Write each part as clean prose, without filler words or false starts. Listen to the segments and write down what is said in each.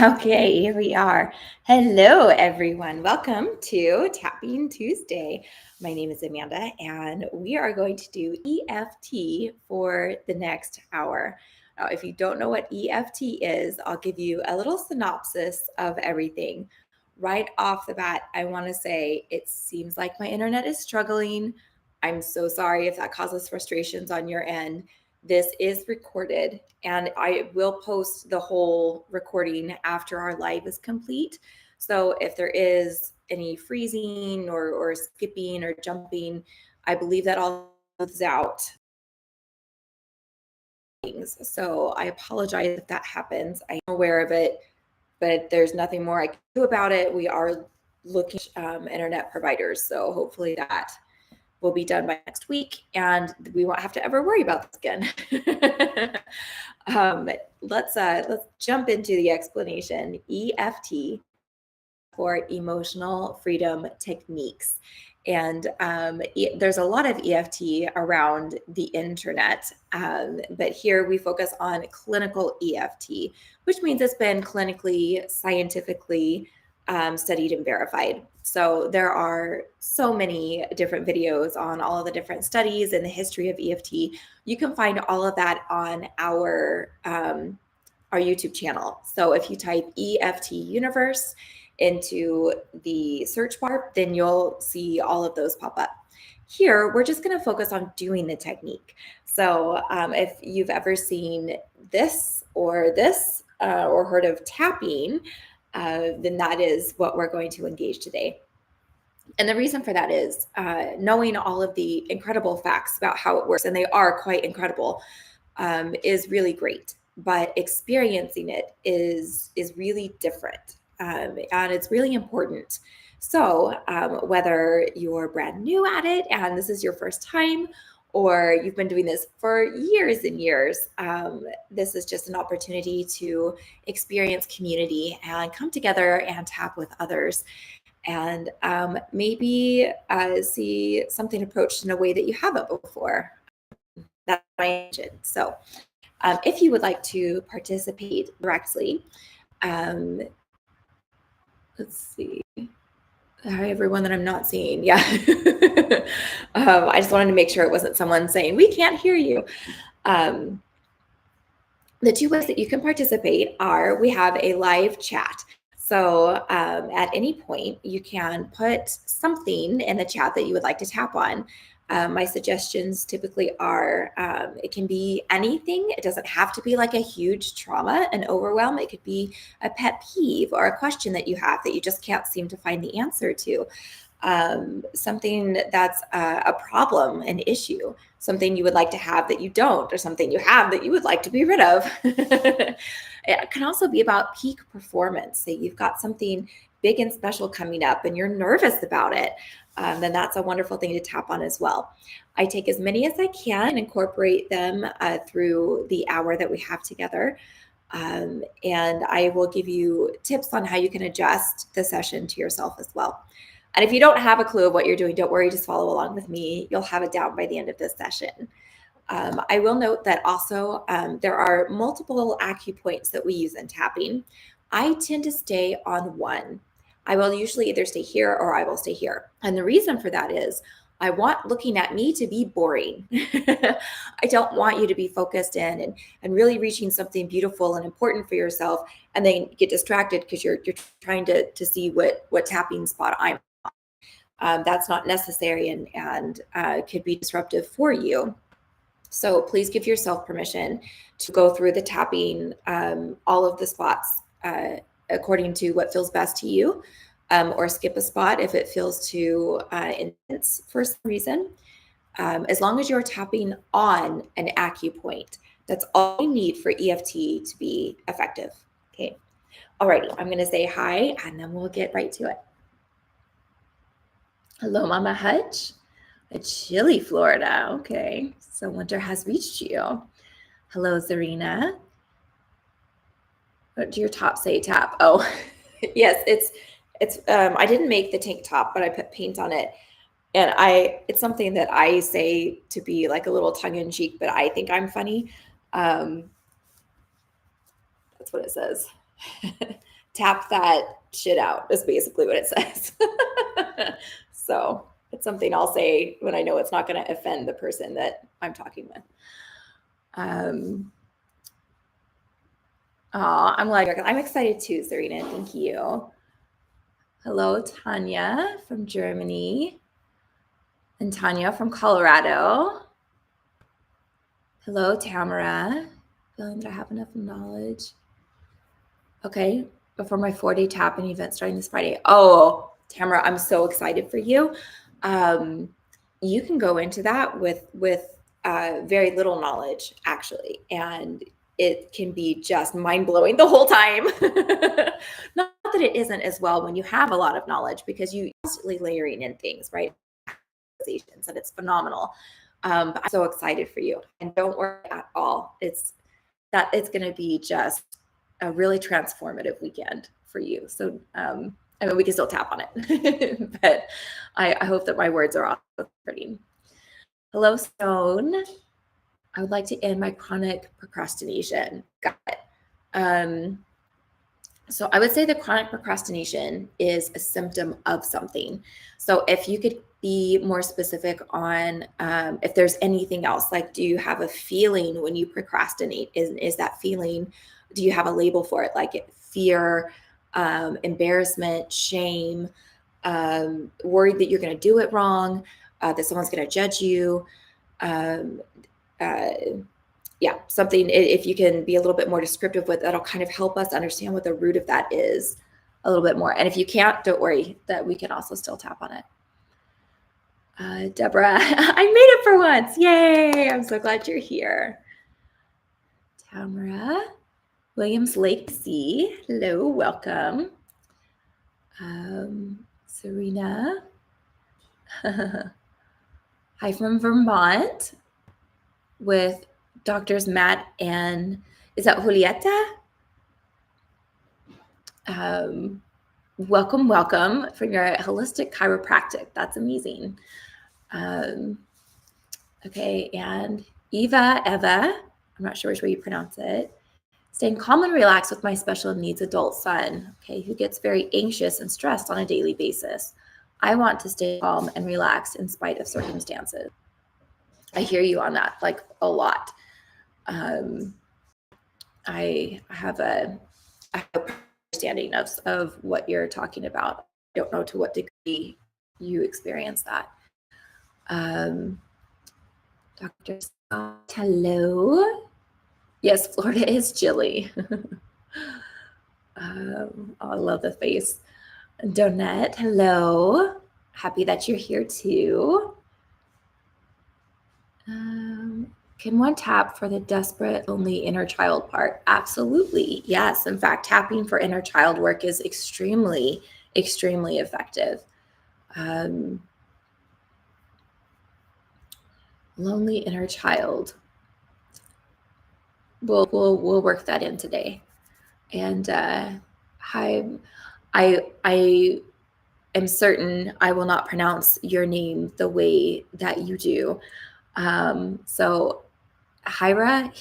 Okay, here we are. Hello, everyone. Welcome to Tapping Tuesday. My name is Amanda, and we are going to do EFT for the next hour. Now, if you don't know what EFT is, I'll give you a little synopsis of everything. Right off the bat, I want to say it seems like my internet is struggling. I'm so sorry if that causes frustrations on your end. This is recorded, and I will post the whole recording after our live is complete. So if there is any freezing or skipping or jumping, I believe that all goes out. So I apologize if that happens. I'm aware of it, but there's nothing more I can do about it. We are looking at internet providers, so hopefully that will be done by next week, and we won't have to ever worry about this again. Let's jump into the explanation. EFT for emotional freedom techniques. And there's a lot of EFT around the internet, but here we focus on clinical EFT, which means it's been clinically, scientifically studied and verified. So there are so many different videos on all of the different studies and the history of EFT. You can find all of that on our YouTube channel. So if you type EFT Universe into the search bar, then you'll see all of those pop up. Here, we're just going to focus on doing the technique. So if you've ever seen this or heard of tapping, then that is what we're going to engage today. And the reason for that is knowing all of the incredible facts about how it works, and they are quite incredible, is really great. But experiencing it is really different, and it's really important. So whether you're brand new at it and this is your first time, or you've been doing this for years and years, this is just an opportunity to experience community and come together and tap with others, and maybe see something approached in a way that you haven't before. That's my intention. So if you would like to participate directly, let's see. Hi, everyone that I'm not seeing. Yeah. I just wanted to make sure it wasn't someone saying, we can't hear you. The two ways that you can participate are, we have a live chat. So at any point, you can put something in the chat that you would like to tap on. My suggestions typically are, it can be anything. It doesn't have to be like a huge trauma and overwhelm. It could be a pet peeve or a question that you have that you just can't seem to find the answer to. Something that's a problem, an issue, something you would like to have that you don't, or something you have that you would like to be rid of. It can also be about peak performance. Say you've got something big and special coming up and you're nervous about it, then that's a wonderful thing to tap on as well. I take as many as I can and incorporate them through the hour that we have together. And I will give you tips on how you can adjust the session to yourself as well. And if you don't have a clue of what you're doing, don't worry, just follow along with me. You'll have it down by the end of this session. I will note that also there are multiple acupoints that we use in tapping. I tend to stay on one. I will usually either stay here or I will stay here. And the reason for that is I want looking at me to be boring. I don't want you to be focused in and really reaching something beautiful and important for yourself, and then get distracted because you're trying to see what tapping spot I'm on. That's not necessary and could be disruptive for you. So please give yourself permission to go through the tapping, all of the spots according to what feels best to you, or skip a spot if it feels too intense for some reason. As long as you're tapping on an acupoint, that's all you need for EFT to be effective. Okay. Alrighty, I'm going to say hi and then we'll get right to it. Hello, Mama Hutch. A chilly Florida. Okay, so winter has reached you. Hello, Zarina. What do your top say? Tap. Oh, yes. It's. I didn't make the tank top, but I put paint on it, and it's something that I say to be like a little tongue in cheek, but I think I'm funny. That's what it says. Tap that shit out is basically what it says. So it's something I'll say when I know it's not going to offend the person that I'm talking with. I'm excited too, Serena. Thank you. Hello, Tanya from Germany. And Tanya from Colorado. Hello, Tamara. Feeling that I have enough knowledge. Okay, before my 4-day tapping event starting this Friday. Oh, Tamara, I'm so excited for you. You can go into that with very little knowledge, actually, and it can be just mind-blowing the whole time. Not that it isn't as well when you have a lot of knowledge, because you constantly layering in things, right? And it's phenomenal. But I'm so excited for you, and don't worry at all. It's going to be just a really transformative weekend for you. So, I mean, we can still tap on it, but I hope that my words are also comforting. Hello, Stone. I would like to end my chronic procrastination. Got it. So I would say that chronic procrastination is a symptom of something. So if you could be more specific on if there's anything else, like, do you have a feeling when you procrastinate? Is that feeling, do you have a label for it? Like fear, embarrassment, shame, worried that you're going to do it wrong, that someone's going to judge you. Yeah, something, if you can be a little bit more descriptive with, that'll kind of help us understand what the root of that is a little bit more. And if you can't, don't worry, that we can also still tap on it. Deborah, I made it for once. Yay. I'm so glad you're here. Tamara, Williams Lake C. Hello, welcome. Serena. Hi from Vermont with Doctors Matt and, is that Julieta? Welcome for your holistic chiropractic. That's amazing. Okay, and Eva, I'm not sure which way you pronounce it. Staying calm and relaxed with my special needs adult son, okay, who gets very anxious and stressed on a daily basis. I want to stay calm and relaxed in spite of circumstances. I hear you on that, like, a lot. I have a understanding of what you're talking about. I don't know to what degree you experience that. Dr. Scott, hello. Yes, Florida is chilly. I love the face. Donette, hello. Happy that you're here too. Can one tap for the desperate, lonely inner child part? Absolutely. Yes. In fact, tapping for inner child work is extremely, extremely effective. Lonely inner child. We'll work that in today. And I am certain I will not pronounce your name the way that you do. So Hira,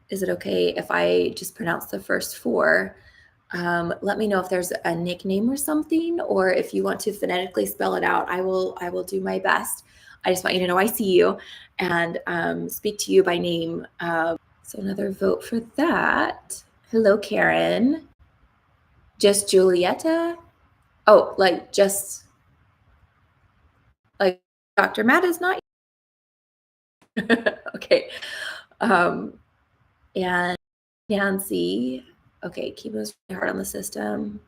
is it okay if I just pronounce the first 4? Let me know if there's a nickname or something, or if you want to phonetically spell it out. I will do my best. I just want you to know I see you and speak to you by name. So another vote for that. Hello, Karen. Just Julieta? Oh, like just like Dr. Matt is not. Okay. And Nancy. Okay, chemo's really hard on the system.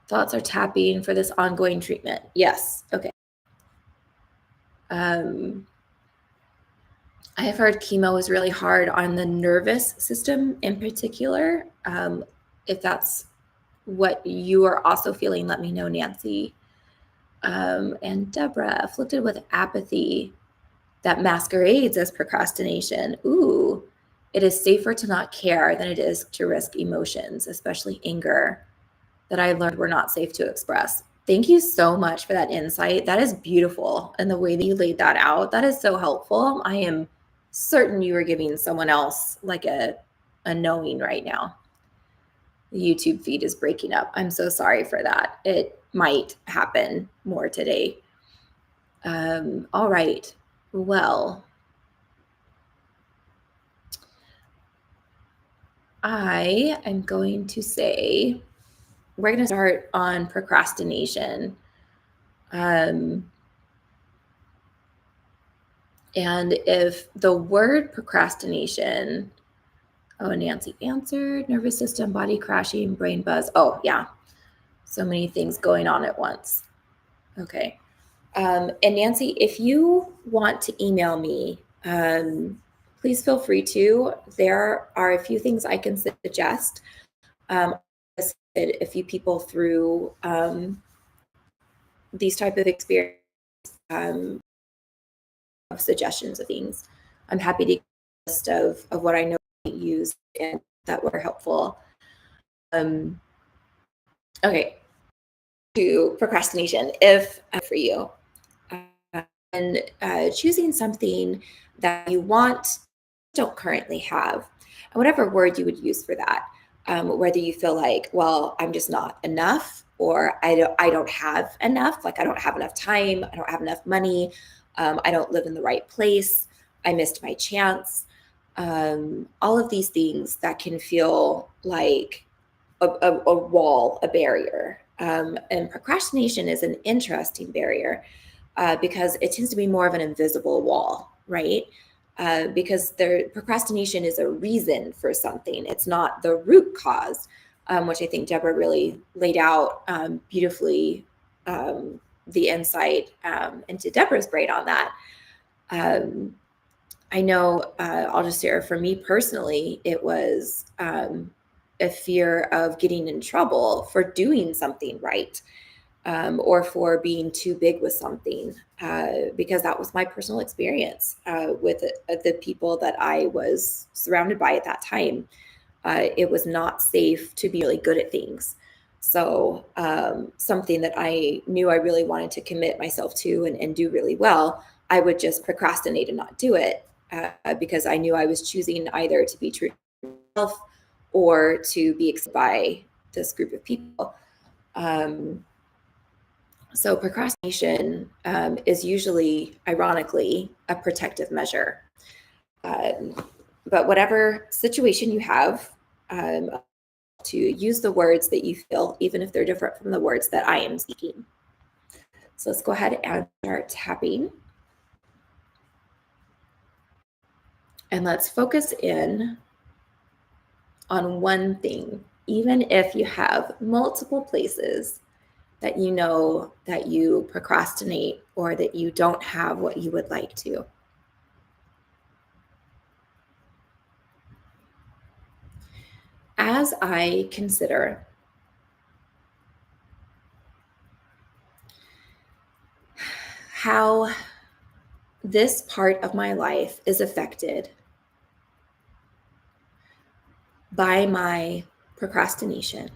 Thoughts are tapping for this ongoing treatment. Yes. Okay. I have heard chemo is really hard on the nervous system in particular. If that's what you are also feeling, let me know, Nancy. And Deborah, afflicted with apathy that masquerades as procrastination. Ooh, it is safer to not care than it is to risk emotions, especially anger, that I learned were not safe to express. Thank you so much for that insight. That is beautiful. And the way that you laid that out, that is so helpful. I am certain you are giving someone else like a knowing right now. The YouTube feed is breaking up. I'm so sorry for that. It might happen more today. All right. Well, I am going to say we're going to start on procrastination. And if the word procrastination, oh, Nancy answered, nervous system, body crashing, brain buzz. Oh, yeah. So many things going on at once. Okay. And Nancy, if you want to email me, please feel free to. There are a few things I can suggest. A few people through these type of experience of suggestions of things. I'm happy to give a list of what I know used and that were helpful. Okay, to procrastination, if for you, and choosing something that you want, don't currently have, and whatever word you would use for that, whether you feel like, well, I'm just not enough, or I don't have enough, like I don't have enough time, I don't have enough money, I don't live in the right place, I missed my chance. All of these things that can feel like a wall, a barrier. And procrastination is an interesting barrier because it tends to be more of an invisible wall, right? Because procrastination is a reason for something. It's not the root cause, which I think Deborah really laid out beautifully, the insight into Deborah's brain on that. I know I'll just share for me personally, it was a fear of getting in trouble for doing something right, or for being too big with something, because that was my personal experience with the people that I was surrounded by at that time. It was not safe to be really good at things. So something that I knew I really wanted to commit myself to and do really well, I would just procrastinate and not do it because I knew I was choosing either to be true to myself or to be accepted by this group of people. So procrastination is usually, ironically, a protective measure. But whatever situation you have, to use the words that you feel, even if they're different from the words that I am speaking. So let's go ahead and start tapping. And let's focus in on one thing, even if you have multiple places that you know that you procrastinate or that you don't have what you would like to. As I consider how this part of my life is affected by my procrastination,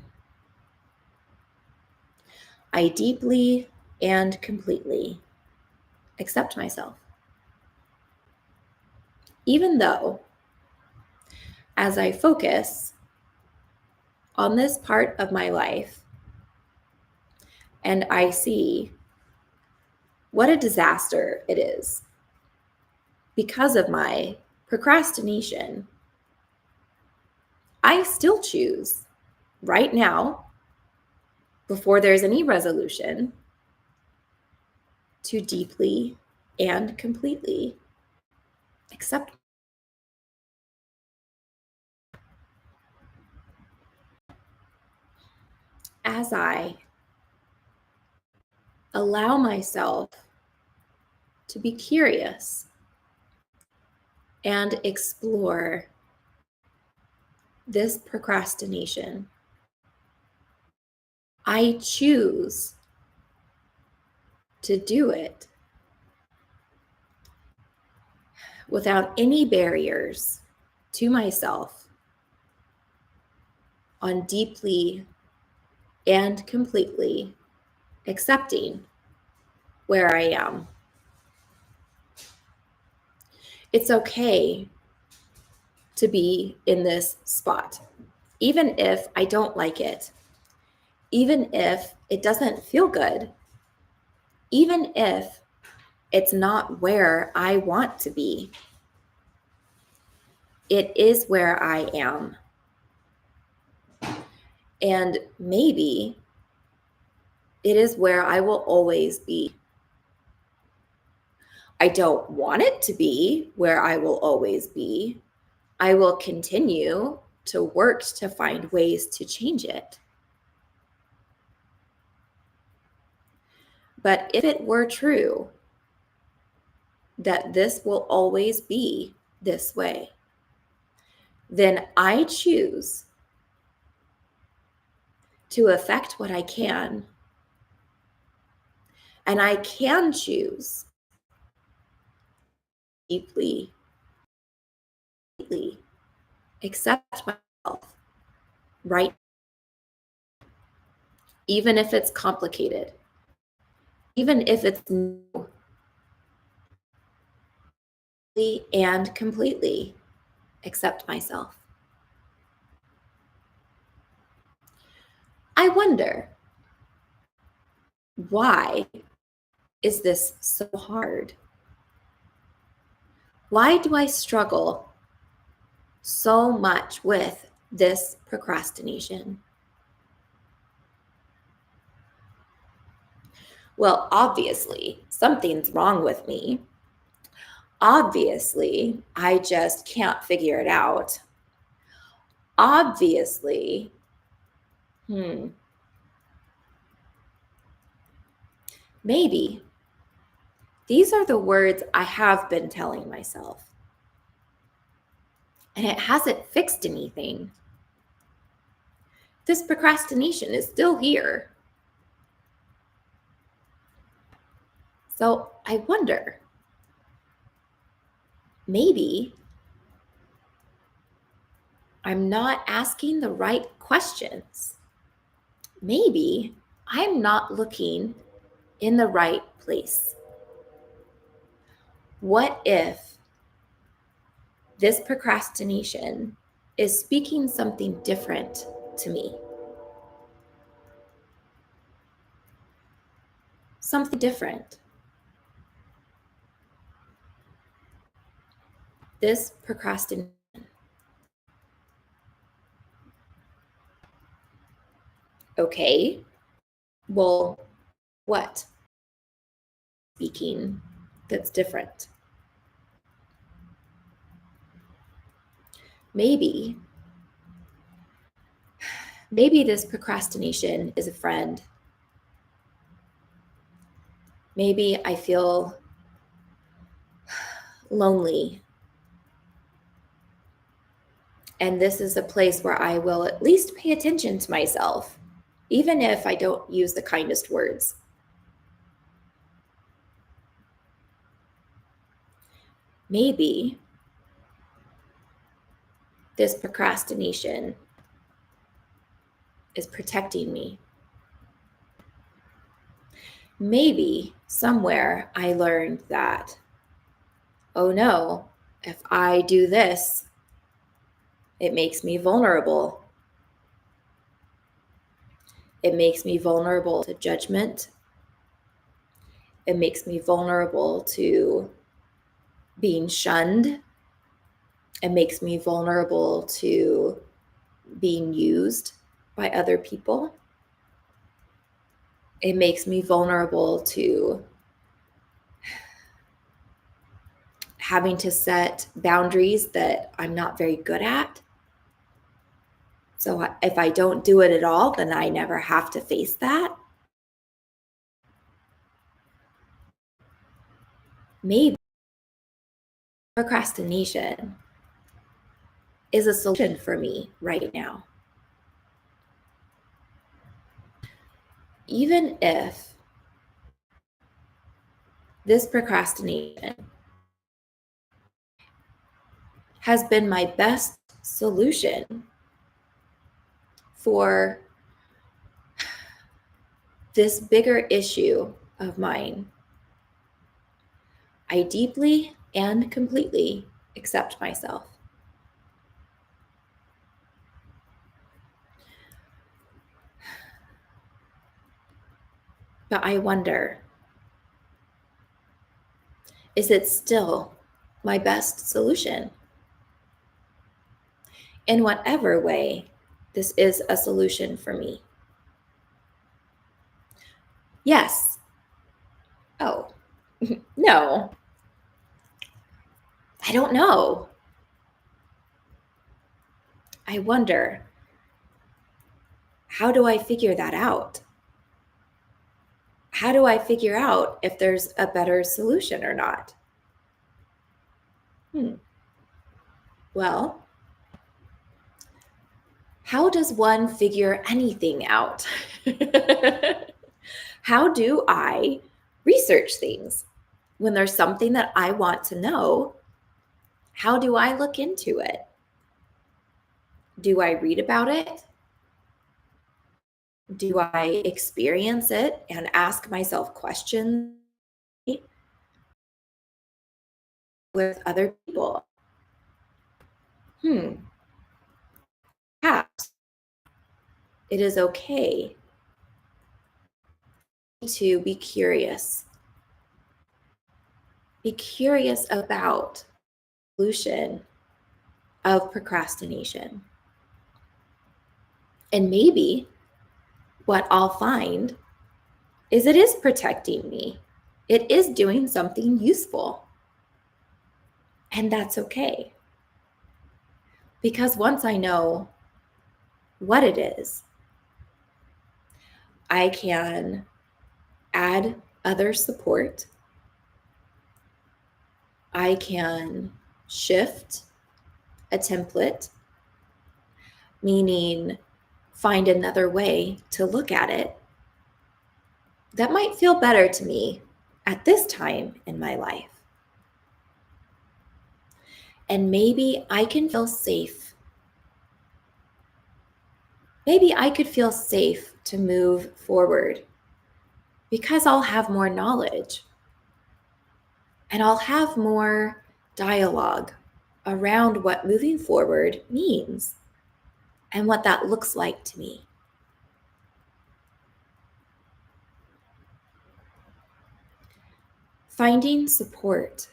I deeply and completely accept myself. Even though, as I focus on this part of my life and I see what a disaster it is because of my procrastination, I still choose right now, before there's any resolution, to deeply and completely accept. As I allow myself to be curious and explore this procrastination, I choose to do it without any barriers to myself, on deeply and completely accepting where I am. It's okay to be in this spot. even if I don't like it, even if it doesn't feel good, even if it's not where I want to be, it is where I am. And maybe it is where I will always be. I don't want it to be where I will always be. I will continue to work to find ways to change it. But if it were true that this will always be this way, then I choose to affect what I can. And I can choose deeply, deeply accept myself, right? Even if it's complicated, even if it's new, and completely accept myself. I wonder, why is this so hard? Why do I struggle so much with this procrastination? Well, obviously, something's wrong with me. Obviously, I just can't figure it out. Obviously, maybe these are the words I have been telling myself. And it hasn't fixed anything. This procrastination is still here. So I wonder, maybe I'm not asking the right questions. Maybe I'm not looking in the right place. What if this procrastination is speaking something different to me? Something different. This procrastination. Okay, well, what? Speaking that's different. Maybe this procrastination is a friend. Maybe I feel lonely. And this is a place where I will at least pay attention to myself, even if I don't use the kindest words. Maybe this procrastination is protecting me. Maybe somewhere I learned that, oh no, if I do this, it makes me vulnerable. It makes me vulnerable to judgment. It makes me vulnerable to being shunned. It makes me vulnerable to being used by other people. It makes me vulnerable to having to set boundaries that I'm not very good at. So if I don't do it at all, then I never have to face that. Maybe procrastination is a solution for me right now. Even if this procrastination has been my best solution for this bigger issue of mine, I deeply and completely accept myself. But I wonder, is it still my best solution? In whatever way this is a solution for me. Yes. Oh, no. I don't know. I wonder, how do I figure that out? How do I figure out if there's a better solution or not? Well, how does one figure anything out? How do I research things? When there's something that I want to know, how do I look into it? Do I read about it? Do I experience it and ask myself questions with other people? Perhaps it is okay to be curious. Be curious about the solution of procrastination. And maybe what I'll find is it is protecting me. It is doing something useful. And that's okay. Because once I know what it is, I can add other support. I can shift a template, meaning find another way to look at it that might feel better to me at this time in my life. And maybe I can feel safe. Maybe I could feel safe to move forward because I'll have more knowledge and I'll have more dialogue around what moving forward means and what that looks like to me. Finding support.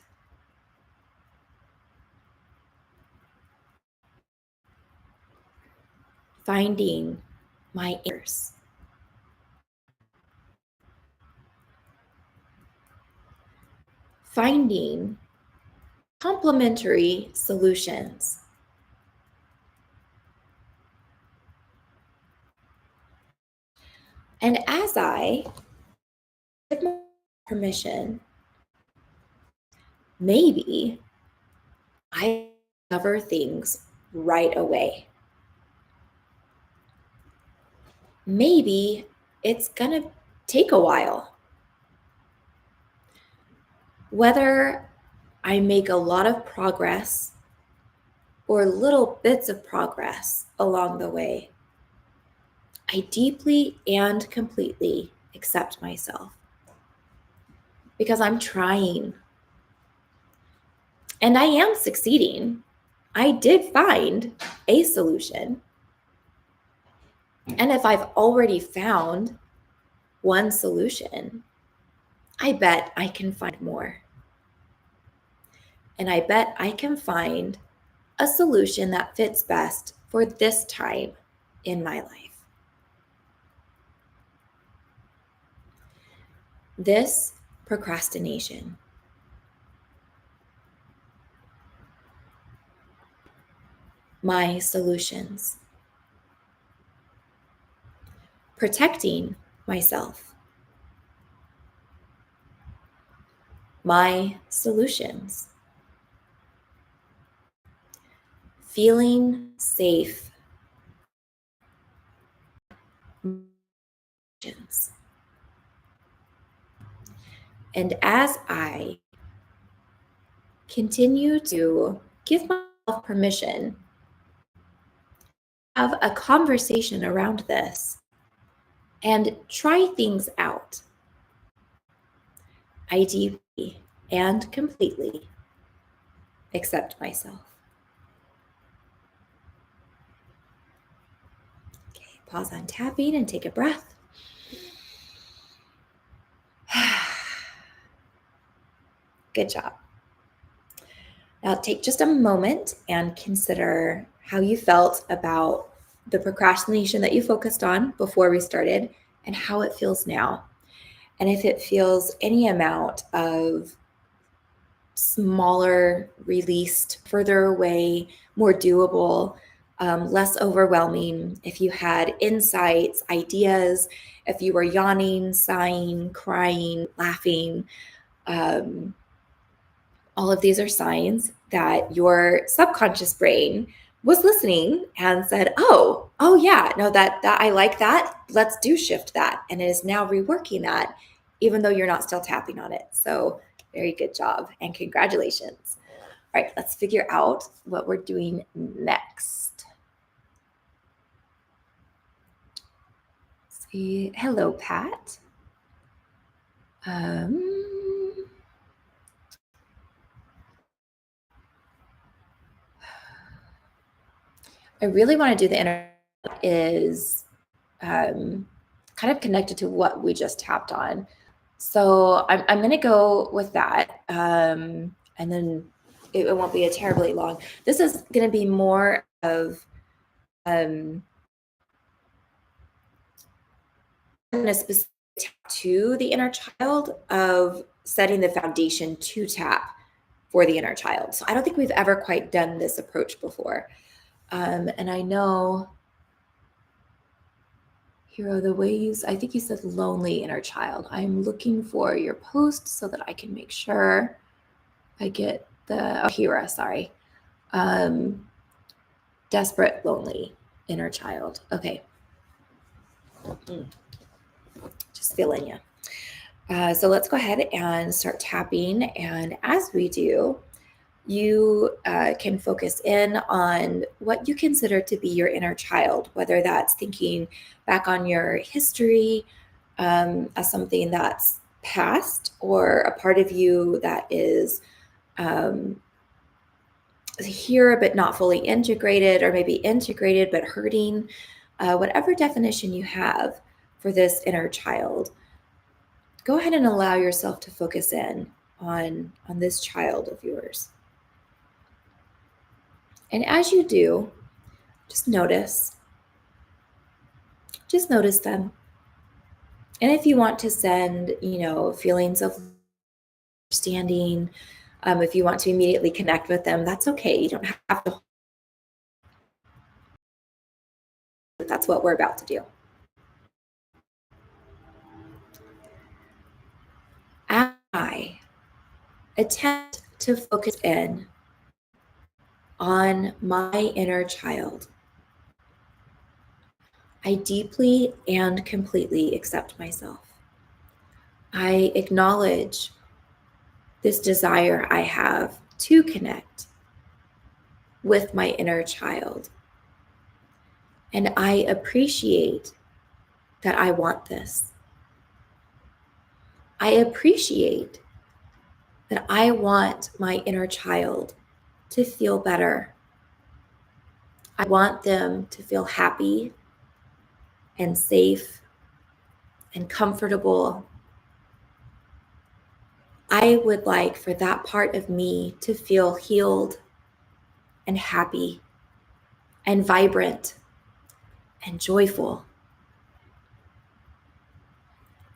Finding my ears. Finding complementary solutions. And as I give my permission, maybe I discover things right away. Maybe it's going to take a while. Whether I make a lot of progress or little bits of progress along the way, I deeply and completely accept myself because I'm trying and I am succeeding. I did find a solution. And if I've already found one solution, I bet I can find more. And I bet I can find a solution that fits best for this time in my life. This procrastination. My solutions. Protecting myself. My solutions. Feeling safe. And as I continue to give myself permission, have a conversation around this, and try things out, I deeply and completely accept myself. Okay, pause on tapping and take a breath. Good job. Now take just a moment and consider how you felt about the procrastination that you focused on before we started and how it feels now. And if it feels any amount of smaller, released, further away, more doable, less overwhelming, if you had insights, ideas, if you were yawning, sighing, crying, laughing, all of these are signs that your subconscious brain was listening and said, oh yeah, no, that I like that. Let's do shift that. And it is now reworking that, even though you're not still tapping on it. So very good job and congratulations. All right, let's figure out what we're doing next. Let's see, hello, Pat. I really want to do the inner is kind of connected to what we just tapped on. So I'm going to go with that. And then it won't be a terribly long. This is going to be more of a specific tap to the inner child of setting the foundation to tap for the inner child. So I don't think we've ever quite done this approach before. And I know, Hero, the way I think you said lonely inner child. I'm looking for your post so that I can make sure I get Hera, sorry. Desperate, lonely inner child. Okay. Just feeling you. So let's go ahead and start tapping. And as we do, you can focus in on what you consider to be your inner child, whether that's thinking back on your history as something that's past, or a part of you that is here but not fully integrated, or maybe integrated but hurting, whatever definition you have for this inner child. Go ahead and allow yourself to focus in on this child of yours. And as you do, just notice them. And if you want to send, feelings of understanding, if you want to immediately connect with them, that's okay. You don't have to. That's what we're about to do. As I attempt to focus in on my inner child, I deeply and completely accept myself. I acknowledge this desire I have to connect with my inner child. And I appreciate that I want this. I appreciate that I want my inner child to feel better. I want them to feel happy and safe and comfortable. I would like for that part of me to feel healed and happy and vibrant and joyful.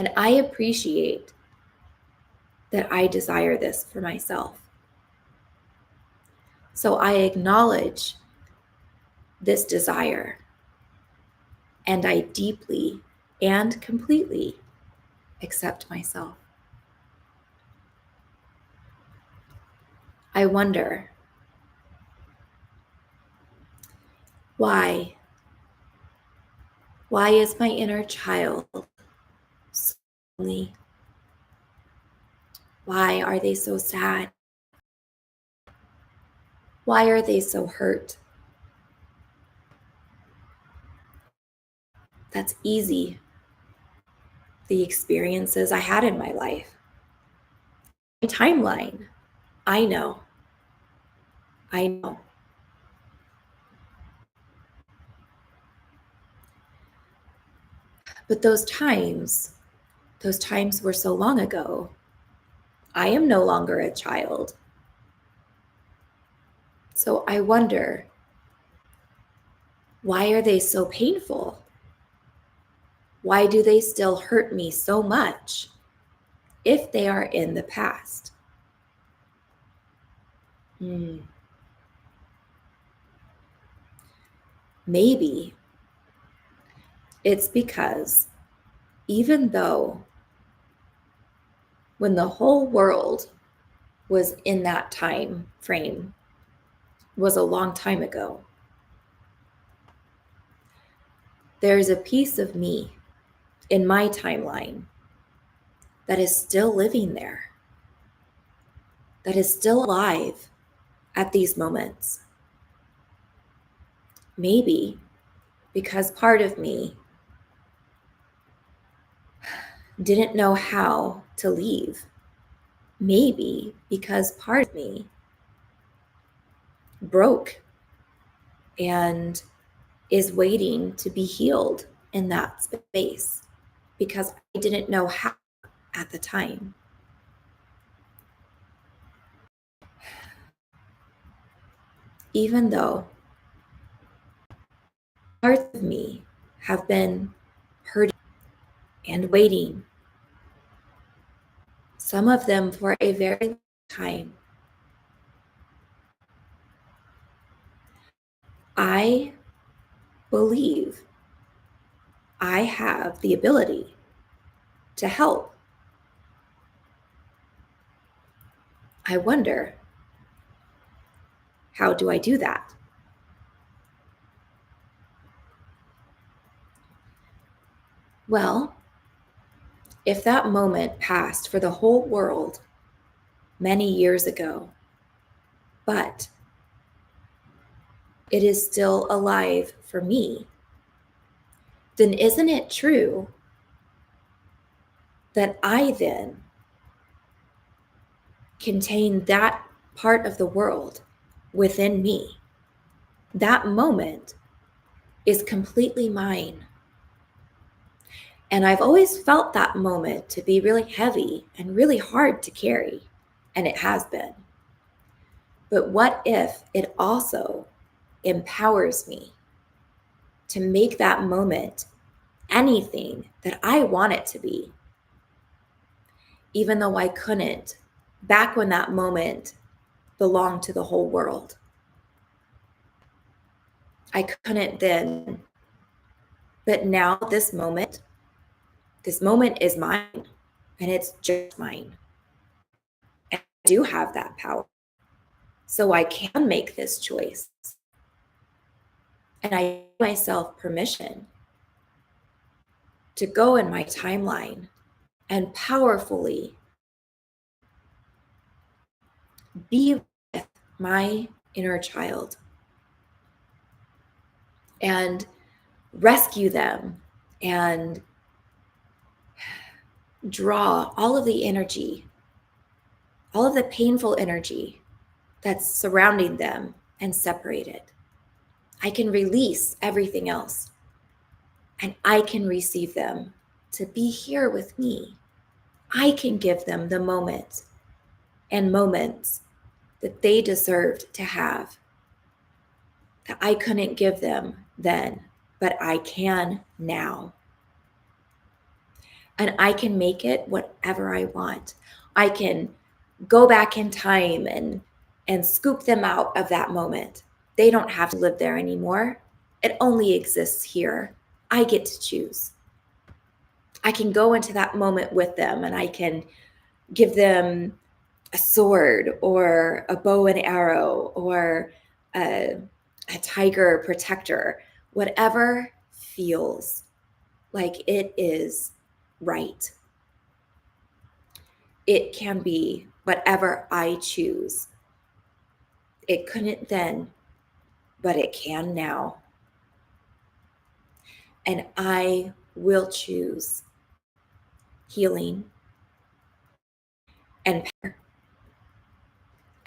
And I appreciate that I desire this for myself. So I acknowledge this desire, and I deeply and completely accept myself. I wonder, why? Why is my inner child so lonely? Why are they so sad? Why are they so hurt? That's easy. The experiences I had in my life. My timeline. I know. But those times were so long ago. I am no longer a child. So I wonder, why are they so painful? Why do they still hurt me so much if they are in the past? Maybe it's because even though when the whole world was in that time frame was a long time ago, there's a piece of me in my timeline that is still living there, that is still alive at these moments. Maybe because part of me didn't know how to leave. Maybe because part of me broke and is waiting to be healed in that space because I didn't know how at the time. Even though parts of me have been hurting and waiting, some of them for a very long time, I believe I have the ability to help. I wonder, how do I do that? Well, if that moment passed for the whole world many years ago, but it is still alive for me, then isn't it true that I then contain that part of the world within me? That moment is completely mine. And I've always felt that moment to be really heavy and really hard to carry, and it has been. But what if it also empowers me to make that moment anything that I want it to be, even though I couldn't back when that moment belonged to the whole world? I couldn't then, but now this moment is mine, and it's just mine. And I do have that power. So I can make this choice. And I give myself permission to go in my timeline and powerfully be with my inner child and rescue them and draw all of the energy, all of the painful energy that's surrounding them and separate it. I can release everything else and I can receive them to be here with me. I can give them the moment and moments that they deserved to have, that I couldn't give them then, but I can now. And I can make it whatever I want. I can go back in time and scoop them out of that moment. They don't have to live there anymore. It only exists here. I get to choose. I can go into that moment with them and I can give them a sword or a bow and arrow or a tiger protector, whatever feels like it is right. It can be whatever I choose. It couldn't then, but it can now. And I will choose healing and power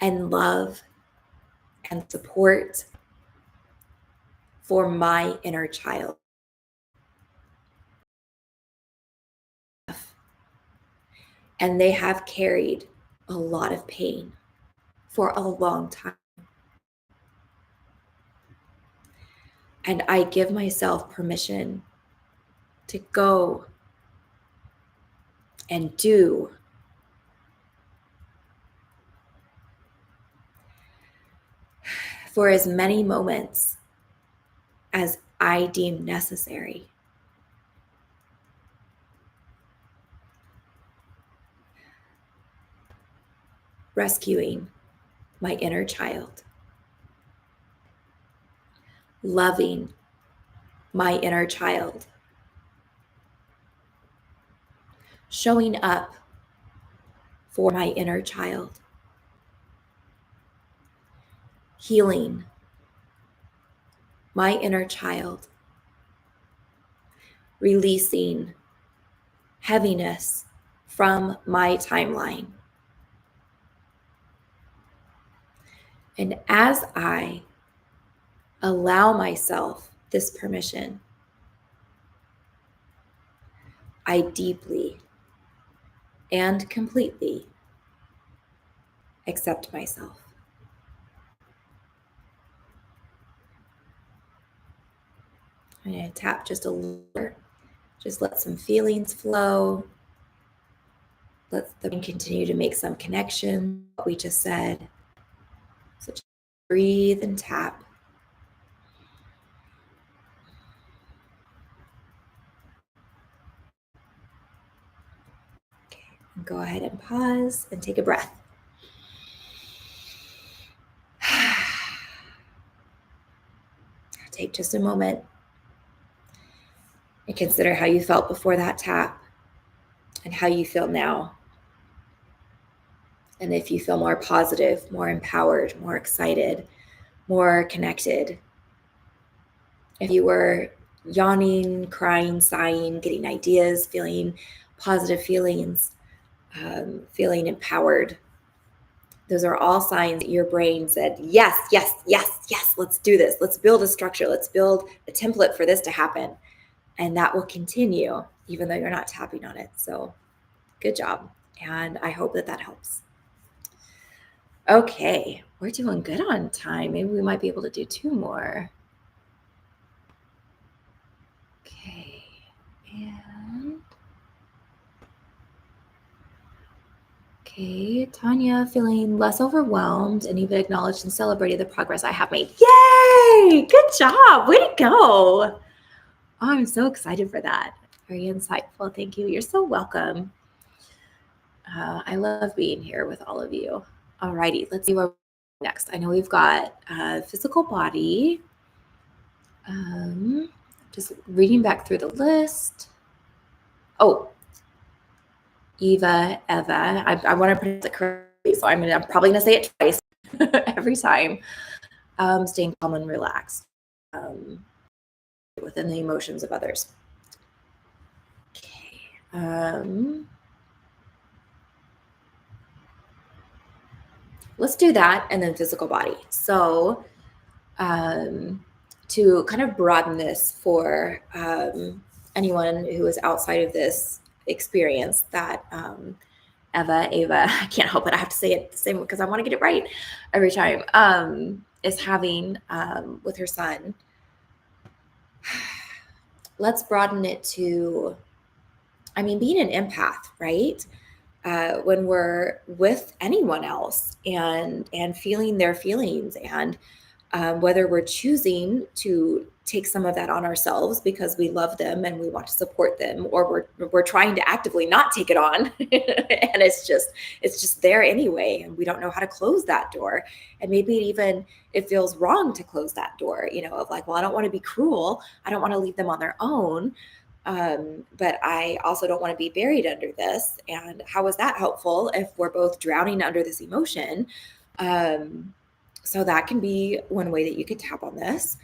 and love and support for my inner child. And they have carried a lot of pain for a long time. And I give myself permission to go and do for as many moments as I deem necessary. Rescuing my inner child, loving my inner child, showing up for my inner child, healing my inner child, releasing heaviness from my timeline. And as I allow myself this permission, I deeply and completely accept myself. I'm going to tap just a little, just let some feelings flow. Let the brain continue to make some connection, what we just said. So just breathe and tap. Okay, and go ahead and pause and take a breath. Take just a moment and consider how you felt before that tap and how you feel now. And if you feel more positive, more empowered, more excited, more connected, if you were yawning, crying, sighing, getting ideas, feeling positive feelings, feeling empowered, those are all signs that your brain said, yes, yes, yes, yes, let's do this. Let's build a structure. Let's build a template for this to happen. And that will continue even though you're not tapping on it. So good job. And I hope that that helps. Okay, we're doing good on time. Maybe we might be able to do 2 more. Okay, and okay, Tanya, feeling less overwhelmed and even acknowledged and celebrated the progress I have made. Yay! Good job. Way to go. Oh, I'm so excited for that. Very insightful. Thank you. You're so welcome. I love being here with all of you. Alrighty, let's see where we're next. I know we've got physical body. Just reading back through the list. Oh, Eva. I want to pronounce it correctly, so I'm probably going to say it twice every time. Staying calm and relaxed within the emotions of others. Okay. Let's do that and then physical body. So to kind of broaden this for anyone who is outside of this experience that Ava, I can't help it. I have to say it the same because I want to get it right every time, is having with her son. Let's broaden it to, being an empath, right? When we're with anyone else and feeling their feelings and whether we're choosing to take some of that on ourselves because we love them and we want to support them, or we're trying to actively not take it on and it's just there anyway, and we don't know how to close that door. And maybe even it feels wrong to close that door, of like, well, I don't want to be cruel. I don't want to leave them on their own. But I also don't want to be buried under this. And how is that helpful if we're both drowning under this emotion? So that can be one way that you could tap on this.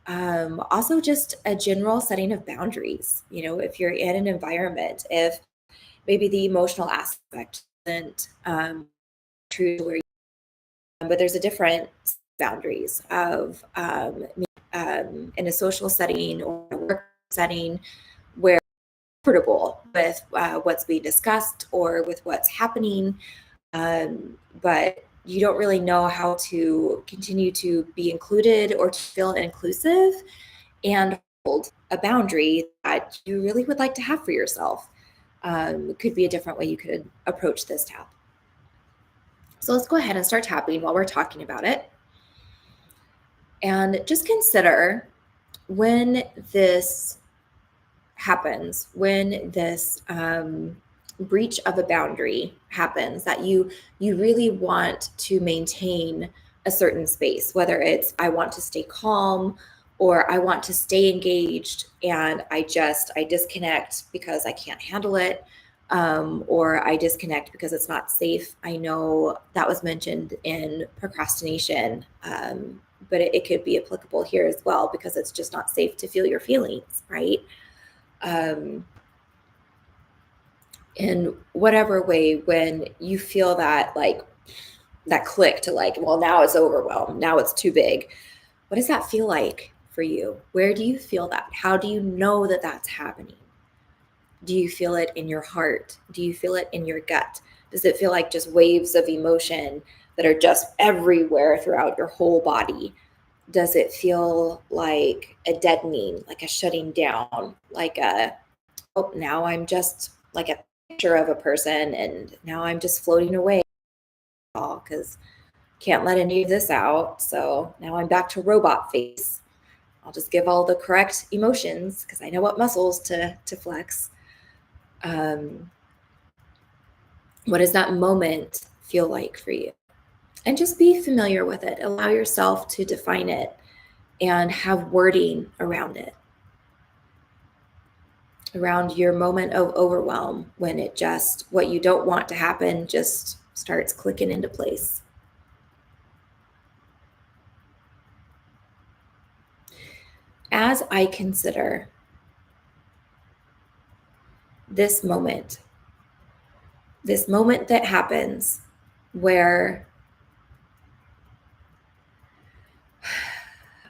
Also just a general setting of boundaries. If you're in an environment, if maybe the emotional aspect isn't true where but there's a different boundaries of in a social setting or a work setting where you're comfortable with what's being discussed or with what's happening. but you don't really know how to continue to be included or to feel inclusive and hold a boundary that you really would like to have for yourself. It could be a different way you could approach this tap. So let's go ahead and start tapping while we're talking about it. And just consider when this happens, when this breach of a boundary happens, that you really want to maintain a certain space, whether it's I want to stay calm or I want to stay engaged and I disconnect because I can't handle it, or I disconnect because it's not safe. I know that was mentioned in procrastination, but it could be applicable here as well because it's just not safe to feel your feelings, right? In whatever way, when you feel that like that click to like, well, now it's overwhelmed, now it's too big. What does that feel like for you? Where do you feel that? How do you know that that's happening? Do you feel it in your heart? Do you feel it in your gut? Does it feel like just waves of emotion that are just everywhere throughout your whole body? Does it feel like a deadening, like a shutting down, like a, oh, now I'm just like a picture of a person and now I'm just floating away because can't let any of this out. So now I'm back to robot face. I'll just give all the correct emotions because I know what muscles to flex. What does that moment feel like for you? And just be familiar with it. Allow yourself to define it and have wording around it, around your moment of overwhelm when it just, what you don't want to happen just starts clicking into place. As I consider this moment that happens where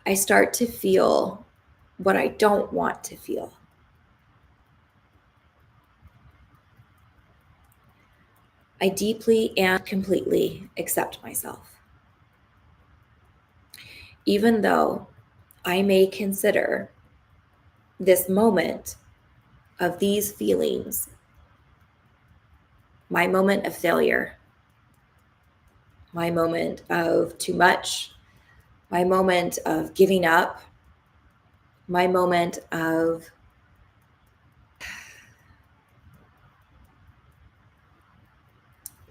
I start to feel what I don't want to feel, I deeply and completely accept myself. Even though I may consider this moment of these feelings my moment of failure, my moment of too much, my moment of giving up, my moment of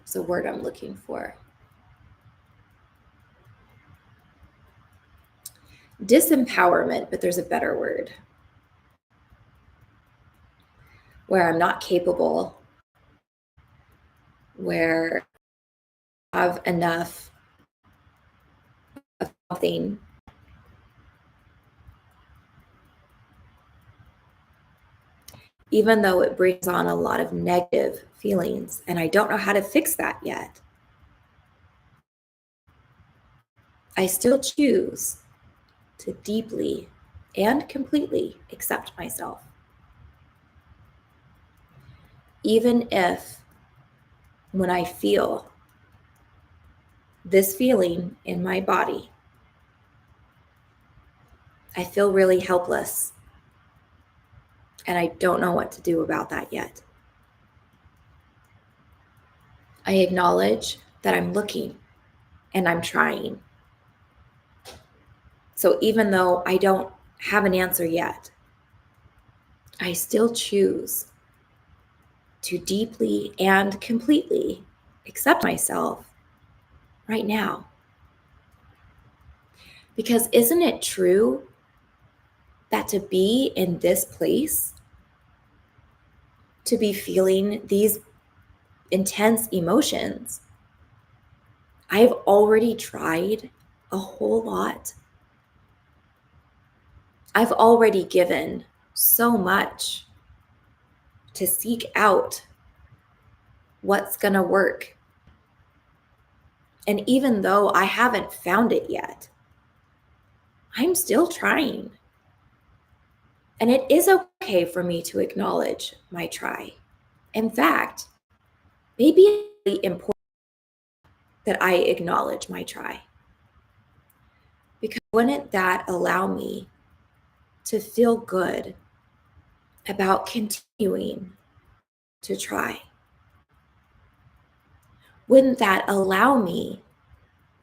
it's a word I'm looking for. Disempowerment, but there's a better word. Where I'm not capable, where I have enough of something, even though it brings on a lot of negative feelings, and I don't know how to fix that yet. I still choose to deeply and completely accept myself. Even if when I feel this feeling in my body, I feel really helpless and I don't know what to do about that yet. I acknowledge that I'm looking and I'm trying. So even though I don't have an answer yet, I still choose to deeply and completely accept myself right now. Because isn't it true that to be in this place, to be feeling these intense emotions, I've already tried a whole lot. I've already given so much to seek out what's going to work. And even though I haven't found it yet, I'm still trying. And it is okay for me to acknowledge my try. In fact, maybe it's really important that I acknowledge my try? Because wouldn't that allow me to feel good about continuing to try? Wouldn't that allow me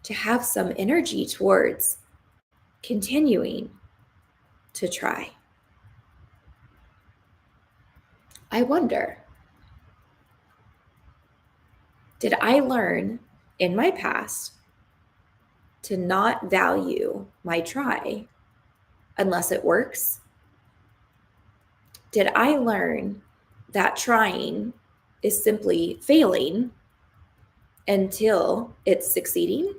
to have some energy towards continuing to try? I wonder, did I learn in my past to not value my try unless it works? Did I learn that trying is simply failing until it's succeeding?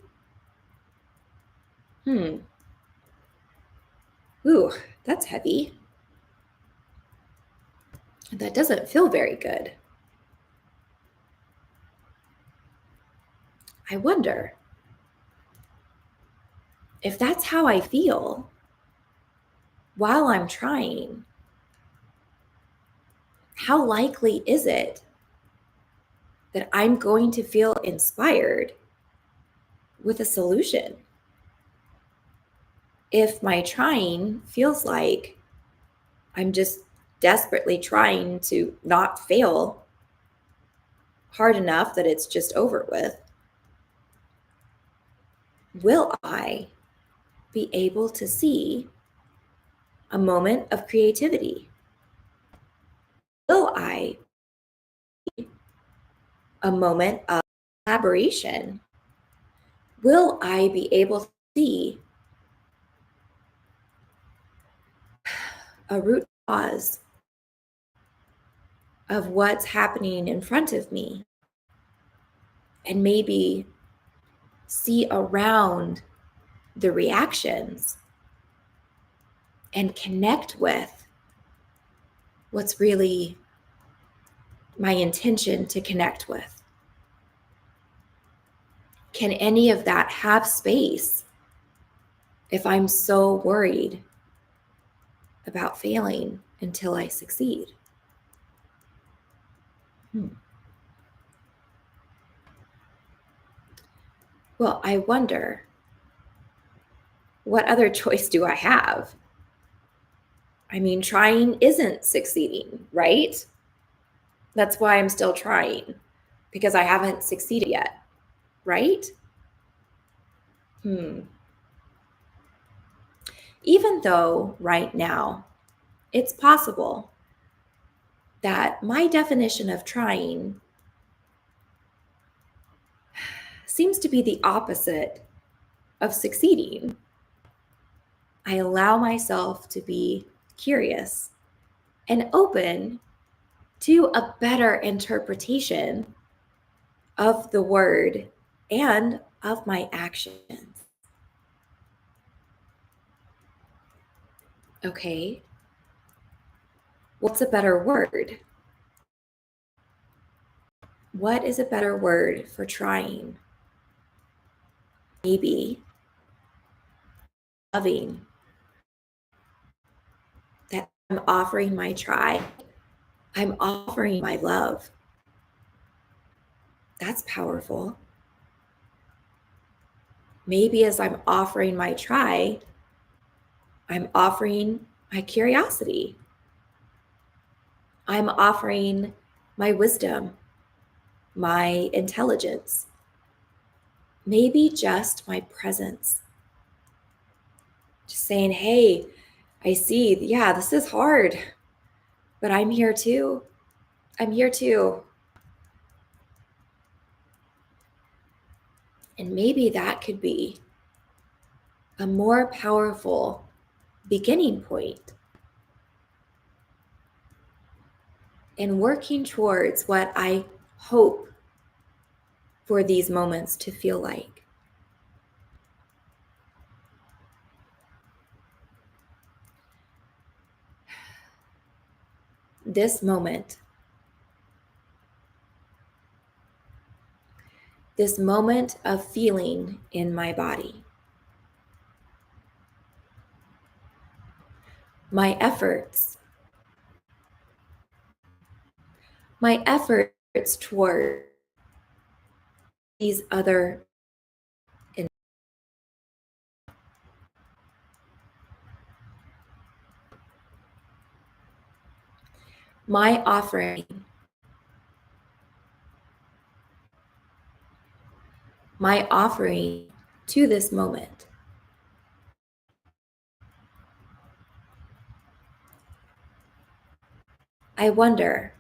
Ooh, that's heavy. That doesn't feel very good. I wonder if that's how I feel while I'm trying, how likely is it that I'm going to feel inspired with a solution? If my trying feels like I'm just desperately trying to not fail hard enough that it's just over with, will I be able to see a moment of creativity? Will I see a moment of collaboration? Will I be able to see a root cause of what's happening in front of me and maybe see around the reactions and connect with what's really my intention to connect with? Can any of that have space if I'm so worried about failing until I succeed? Well, I wonder, what other choice do I have? I mean, trying isn't succeeding, right? That's why I'm still trying, because I haven't succeeded yet, right? Even though right now it's possible that my definition of trying seems to be the opposite of succeeding, I allow myself to be curious and open to a better interpretation of the word and of my actions. Okay, what's a better word? What is a better word for trying? Maybe loving, that I'm offering my try. I'm offering my love. That's powerful. Maybe as I'm offering my try, I'm offering my curiosity. I'm offering my wisdom, my intelligence, maybe just my presence. Just saying, hey, I see, yeah, this is hard, but I'm here too. I'm here too. And maybe that could be a more powerful beginning point in working towards what I hope for these moments to feel like. This moment of feeling in my body, my efforts toward these other my offering to this moment. I wonder,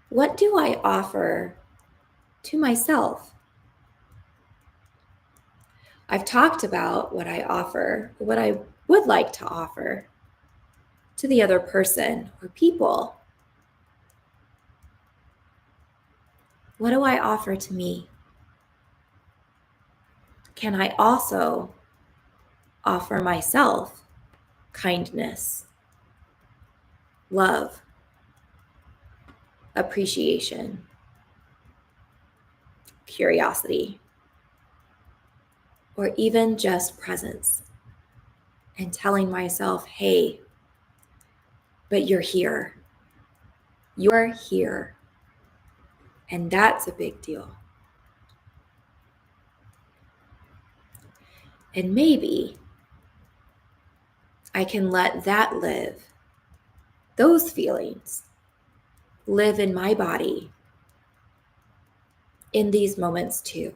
what do I offer to myself? I've talked about what I offer, what I would like to offer to the other person or people. What do I offer to me? Can I also offer myself kindness, love, appreciation, curiosity, or even just presence, and telling myself, hey, but you're here. You're here. And that's a big deal. And maybe I can let that live, those feelings live in my body in these moments too.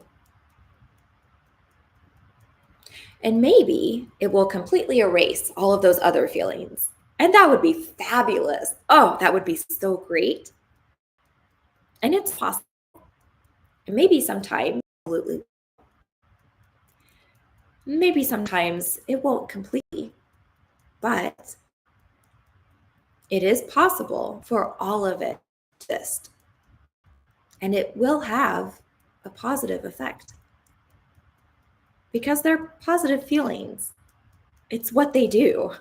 And maybe it will completely erase all of those other feelings. And that would be fabulous. Oh, that would be so great. And it's possible. And maybe sometimes, absolutely. Maybe sometimes it won't completely, but it is possible for all of it to exist. And it will have a positive effect because they're positive feelings. It's what they do.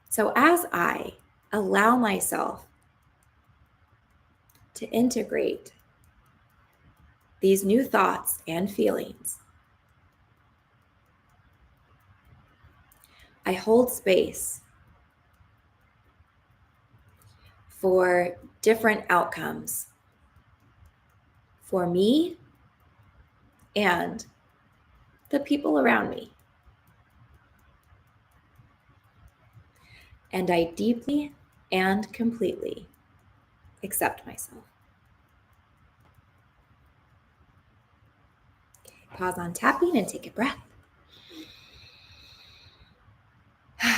So as I allow myself to integrate these new thoughts and feelings, I hold space for different outcomes for me and the people around me. And I deeply and completely accept myself. Okay, pause on tapping and take a breath. I'll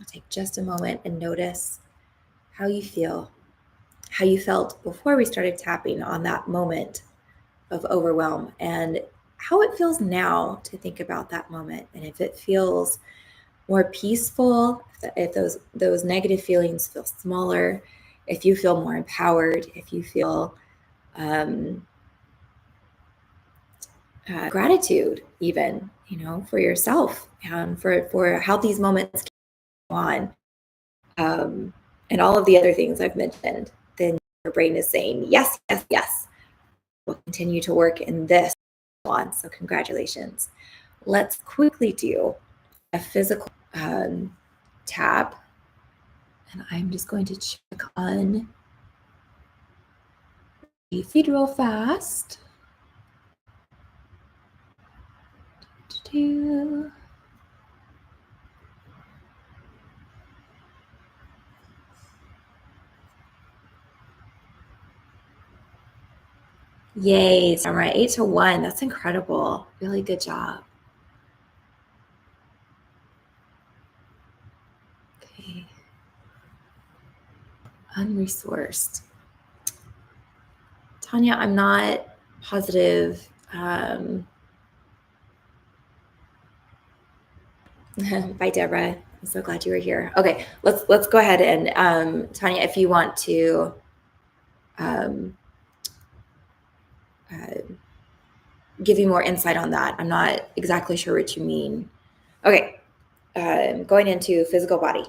take just a moment and notice how you feel, how you felt before we started tapping on that moment of overwhelm, and how it feels now to think about that moment. And if it feels more peaceful, if those negative feelings feel smaller, if you feel more empowered, if you feel gratitude even, for yourself and for how these moments go on, and all of the other things I've mentioned, then your brain is saying, yes, yes, yes, we'll continue to work in this one. So congratulations. Let's quickly do a physical tap. And I'm just going to check on the feet real fast. Yay, Samurai, 8-1. That's incredible. Really good job. Okay. Unresourced. Tanya, I'm not positive. Bye, Deborah. I'm so glad you were here. Okay, let's go ahead and Tanya, if you want to give you more insight on that. I'm not exactly sure what you mean. Okay, going into physical body.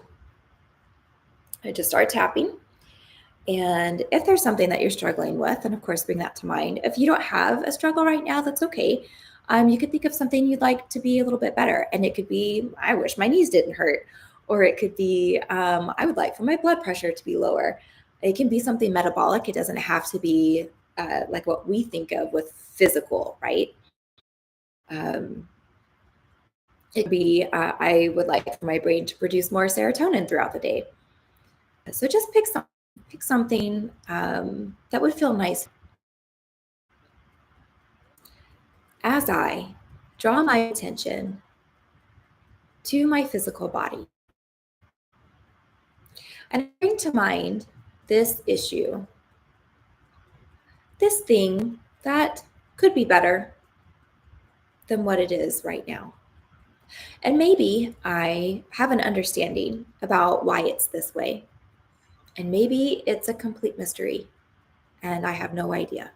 I just start tapping. And if there's something that you're struggling with, then of course bring that to mind. If you don't have a struggle right now, that's okay. You could think of something you'd like to be a little bit better. And it could be, I wish my knees didn't hurt. Or it could be, I would like for my blood pressure to be lower. It can be something metabolic. It doesn't have to be like what we think of with physical, right? It could be I would like for my brain to produce more serotonin throughout the day. So just pick something that would feel nice. As I draw my attention to my physical body, and I bring to mind this issue, this thing that could be better than what it is right now. And maybe I have an understanding about why it's this way. And maybe it's a complete mystery and I have no idea.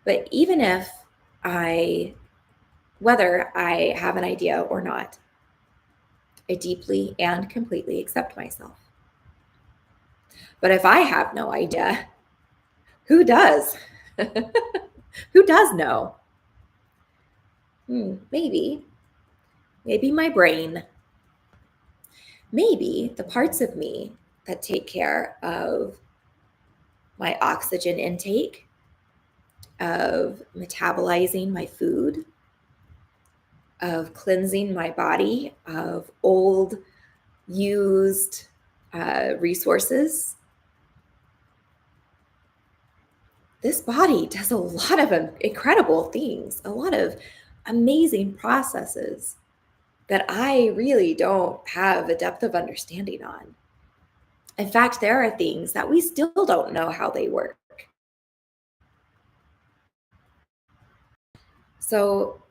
But even if whether I have an idea or not, I deeply and completely accept myself. But if I have no idea, who does? Who does know? Maybe my brain, maybe the parts of me that take care of my oxygen intake, of metabolizing my food, of cleansing my body of old, used resources. This body does a lot of incredible things, a lot of amazing processes that I really don't have a depth of understanding on. In fact, there are things that we still don't know how they work. So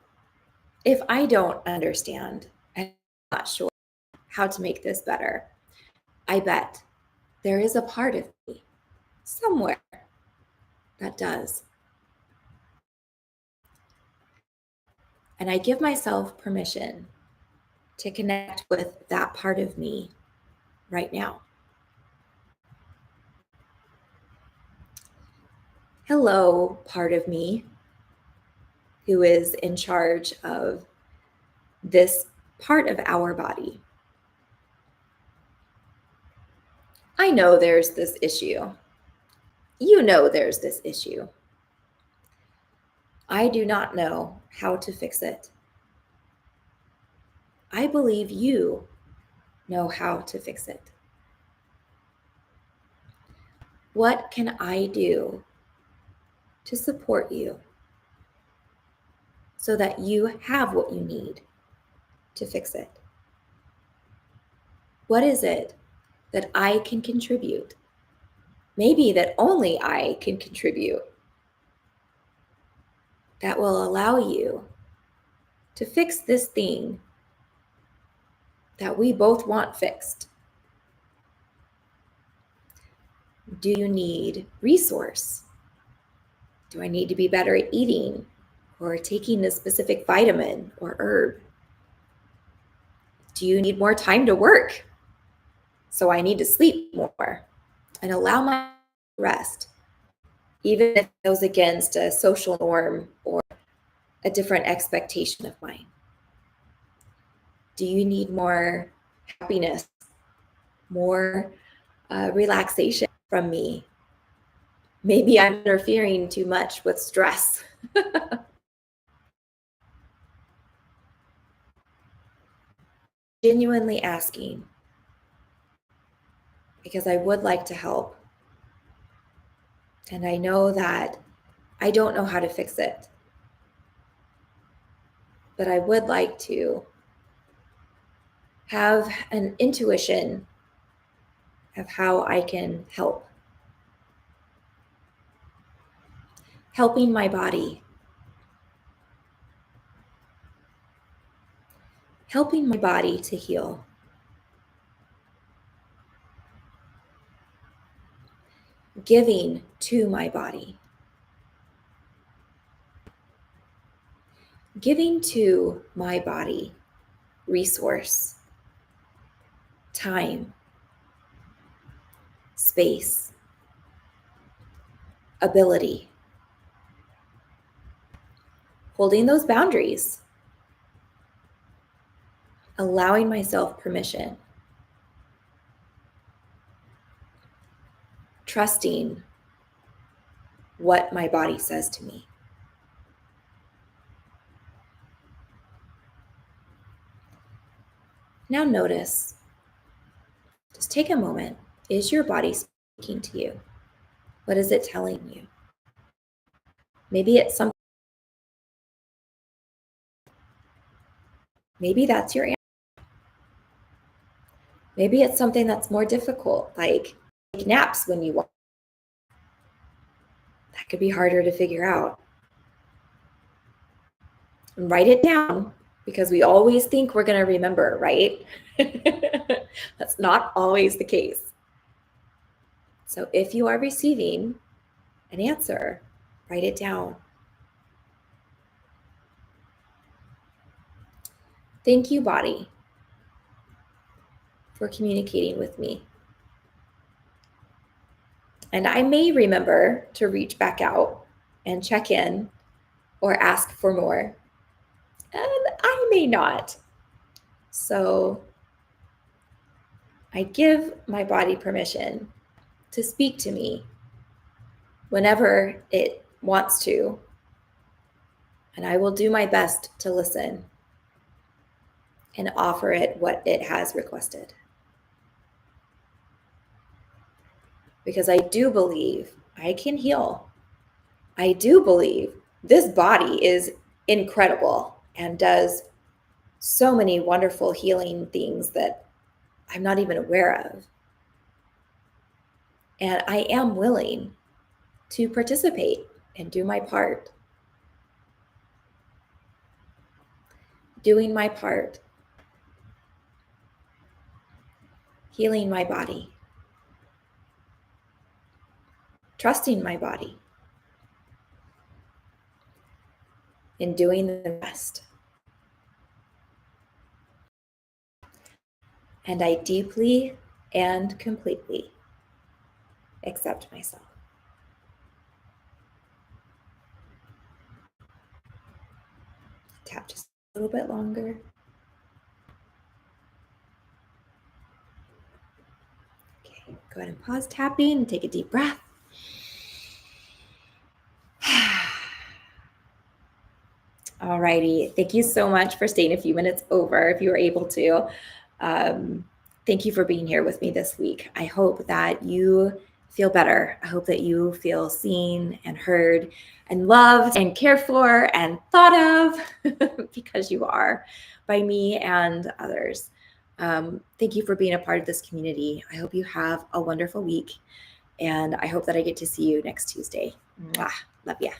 if I don't understand, I'm not sure how to make this better, I bet there is a part of me somewhere that does. And I give myself permission to connect with that part of me right now. Hello, part of me who is in charge of this part of our body. I know there's this issue. You know there's this issue. I do not know how to fix it. I believe you know how to fix it. What can I do to support you so that you have what you need to fix it? What is it that I can contribute? Maybe that only I can contribute, that will allow you to fix this thing that we both want fixed. Do you need resource? Do I need to be better at eating or taking a specific vitamin or herb? Do you need more time to work? So I need to sleep more and allow my rest, even if it goes against a social norm or a different expectation of mine. Do you need more happiness, more relaxation from me? Maybe I'm interfering too much with stress. Genuinely asking, because I would like to help. And I know that I don't know how to fix it, but I would like to have an intuition of how I can help. Helping my body. Helping my body to heal. Giving to my body. Giving to my body resource, time, space, ability. Holding those boundaries. Allowing myself permission. Trusting what my body says to me. Now notice, just take a moment. Is your body speaking to you? What is it telling you? Maybe it's something, maybe that's your answer. Maybe it's something that's more difficult, like take naps when you want. That could be harder to figure out. And write it down, because we always think we're going to remember, right? That's not always the case. So if you are receiving an answer, write it down. Thank you, body, for communicating with me. And I may remember to reach back out and check in or ask for more. And I may not. So I give my body permission to speak to me whenever it wants to. And I will do my best to listen and offer it what it has requested. Because I do believe I can heal. I do believe this body is incredible and does so many wonderful healing things that I'm not even aware of. And I am willing to participate and do my part. Doing my part. Healing my body. Trusting my body. And doing the best. And I deeply and completely accept myself. Tap just a little bit longer. Okay, go ahead and pause tapping and take a deep breath. Alrighty, thank you so much for staying a few minutes over if you were able to. Thank you for being here with me this week. I hope that you feel better. I hope that you feel seen and heard and loved and cared for and thought of because you are by me and others. Thank you for being a part of this community. I hope you have a wonderful week, and I hope that I get to see you next Tuesday. Mwah. Love ya.